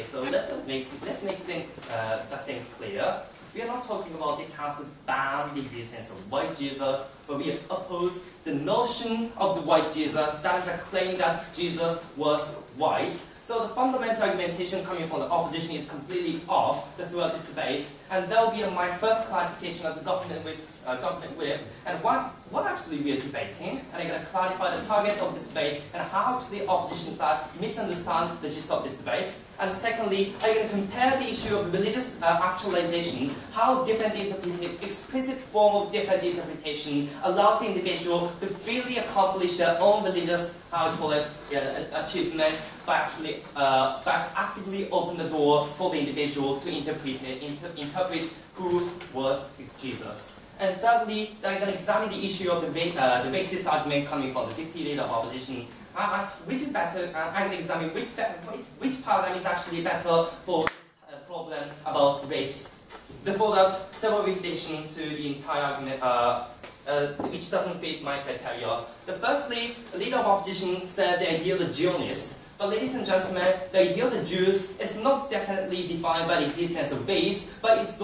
so let's make things clear. We are not talking about this has to ban the existence of white Jesus, but we oppose the notion of the white Jesus. That is a claim that Jesus was white. So the fundamental argumentation coming from the opposition is completely off throughout this debate, and that will be my first clarification as a document whip, and what actually we are debating, and I'm going to clarify the target of this debate and how actually the opposition side misunderstand the gist of this debate. And secondly, I'm going to compare the issue of religious actualization, how different explicit form of different interpretation allows the individual to freely accomplish their own religious, achievement by actually actively open the door for the individual to interpret who was Jesus. And thirdly, I'm going to examine the issue of the racist argument coming from the deputy leader of opposition. Which is better? I'm going to examine which paradigm is actually better for a problem about race. Before that, several reflections to the entire argument, which doesn't fit my criteria. Firstly, the leader of opposition said the idea of the Zionist. But ladies and gentlemen, the idea of the Jews is not definitely defined by the existence of race, but it's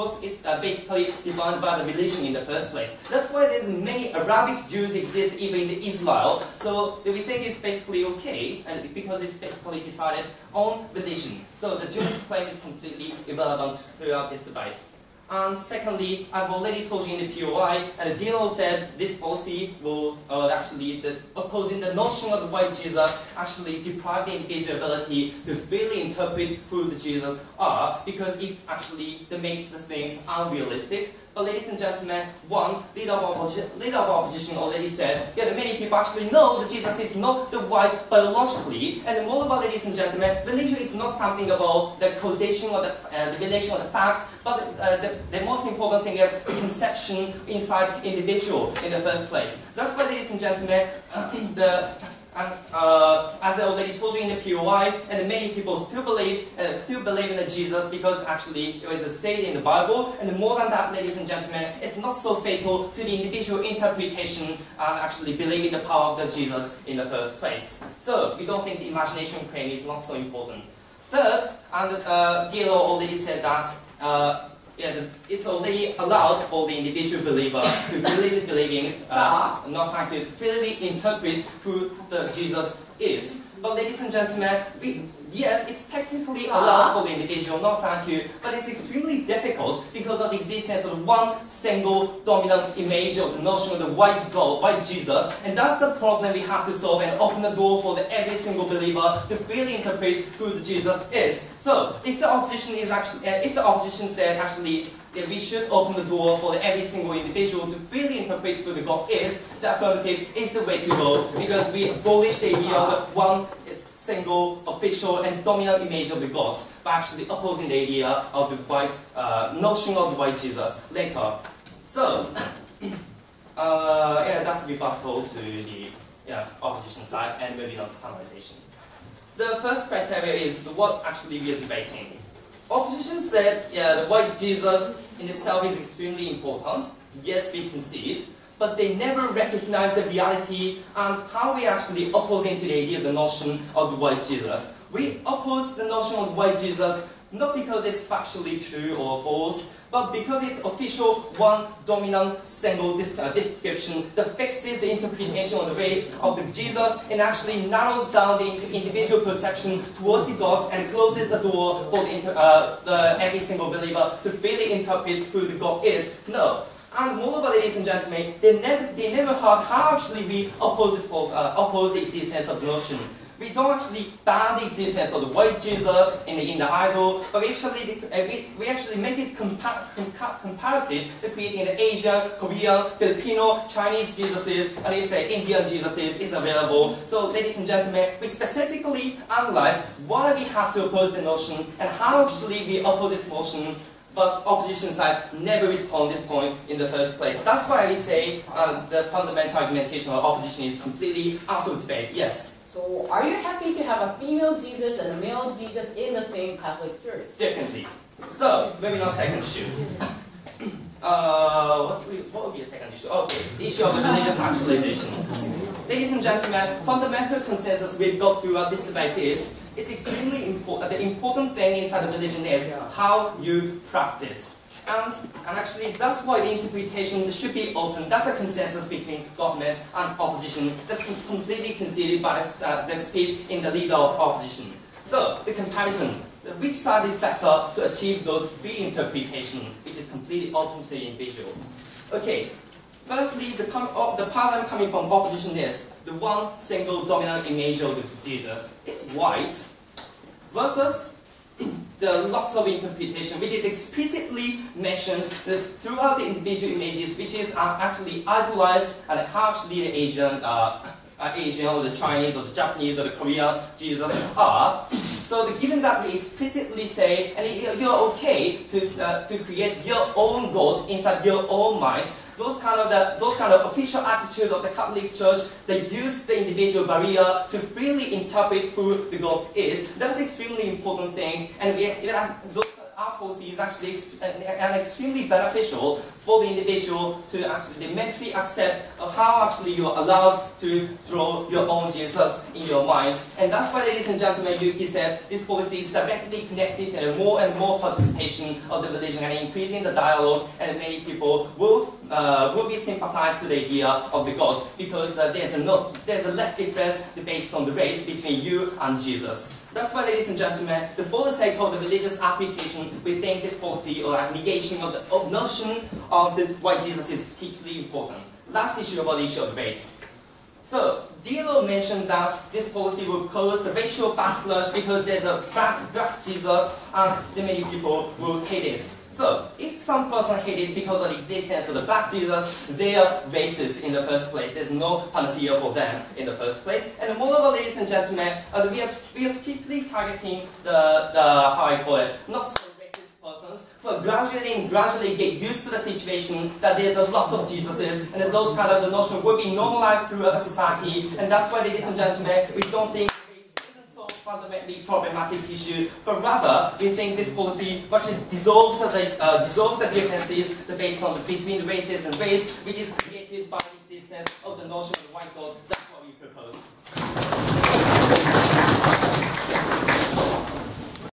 basically defined by the religion in the first place. That's why there's many Arabic Jews exist even in Israel. So we think it's basically okay, and because it's basically decided on religion. So the Jewish claim is completely irrelevant throughout this debate. And secondly, I've already told you in the POI, and the dealer said this policy will opposing the notion of the white Jesus actually deprive the individual ability to freely interpret who the Jesus are, because it actually makes the things unrealistic. But ladies and gentlemen, leader of opposition already said, that many people actually know that Jesus is not the white biologically. And moreover, ladies and gentlemen, religion is not something about the causation or the relation of the fact, but the most important thing is the conception inside the individual in the first place. That's why, ladies and gentlemen, as I already told you in the POI, and many people still believe in the Jesus because actually it was stated in the Bible, and more than that, ladies and gentlemen, it's not so fatal to the individual interpretation and actually believing the power of the Jesus in the first place. So we don't think the imagination claim is not so important. Third, and Gilo already said that it's already allowed for the individual believer to freely freely interpret who the Jesus is. But ladies and gentlemen, yes, it's technically allowed for the individual, no thank you, but it's extremely difficult because of the existence of one single dominant image of the notion of the white God, white Jesus, and that's the problem we have to solve and open the door for every single believer to freely interpret who the Jesus is. So, if the opposition said actually that we should open the door for every single individual to freely interpret who the God is, the affirmative is the way to go, because we abolish the idea of one single, official, and dominant image of the God by actually opposing the idea of the white notion of the white Jesus later. So, that's the rebuttal to the opposition side, and maybe not summarization. The first criteria is what actually we are debating. Opposition said, the white Jesus in itself is extremely important. Yes, we concede. But they never recognize the reality and how we actually opposing to the idea of the notion of the white Jesus. We oppose the notion of the white Jesus not because it's factually true or false, but because it's official, one dominant single description that fixes the interpretation of the race of the Jesus and actually narrows down the individual perception towards the God and closes the door for every single believer to freely interpret who the God is. No. And moreover, ladies and gentlemen, they never heard how actually we oppose the existence of the notion. We don't actually ban the existence of the white Jesus in the idol, but we actually make it comparative to creating the Asian, Korean, Filipino, Chinese Jesuses, and you say Indian Jesuses is available. So, ladies and gentlemen, we specifically analyze why we have to oppose the notion and how actually we oppose this notion. But opposition side never respond to this point in the first place. That's why we say the fundamental argumentation of opposition is completely out of debate. Yes? So, are you happy to have a female Jesus and a male Jesus in the same Catholic Church? Definitely. So, maybe not second issue. What would be a second issue? Okay, the issue of the religious actualization. Ladies and gentlemen, fundamental consensus we've got throughout this debate is It's extremely important. The important thing inside the religion is how you practice. And actually, that's why the interpretation should be open. That's a consensus between government and opposition. That's completely conceded by the speech in the leader of opposition. So, the comparison. Which side is better to achieve those free interpretation, which is completely open to the individual? Okay, firstly, the paradigm coming from opposition is the one single dominant image of Jesus. It's white, versus there are lots of interpretation, which is explicitly mentioned throughout the individual images, which is actually idolized and how actually the Asian or the Chinese or the Japanese or the Korean Jesus are. So given that we explicitly say, and you're okay to create your own God inside your own mind, those kind of official attitude of the Catholic Church, they use the individual barrier to freely interpret who the God is. That's an extremely important thing, and our policy is actually extremely beneficial for the individual to actually mentally accept how actually you are allowed to draw your own Jesus in your mind. And that's why, ladies and gentlemen, Yuki said this policy is directly connected to more and more participation of the religion and increasing the dialogue, and many people will be sympathized to the idea of the God, because there's a less difference based on the race between you and Jesus. That's why, ladies and gentlemen, for the sake of the religious application, we think this policy or negation of the notion of the white Jesus is particularly important. Last issue about the issue of race. So, Dilo mentioned that this policy will cause the racial backlash because there's a black Jesus and many people will hate it. So, if some person hated it because of the existence of the black Jesus, they are racist in the first place. There's no panacea for them in the first place. And moreover, ladies and gentlemen, we are particularly targeting how I call it, not so racist persons, who gradually get used to the situation that there's a lot of Jesuses, and that those kind of the notion will be normalized throughout the society. And that's why, ladies and gentlemen, we don't think fundamentally problematic issue, but rather we think this policy actually dissolves the differences based on between races and race, which is created by the existence of the notion of white God.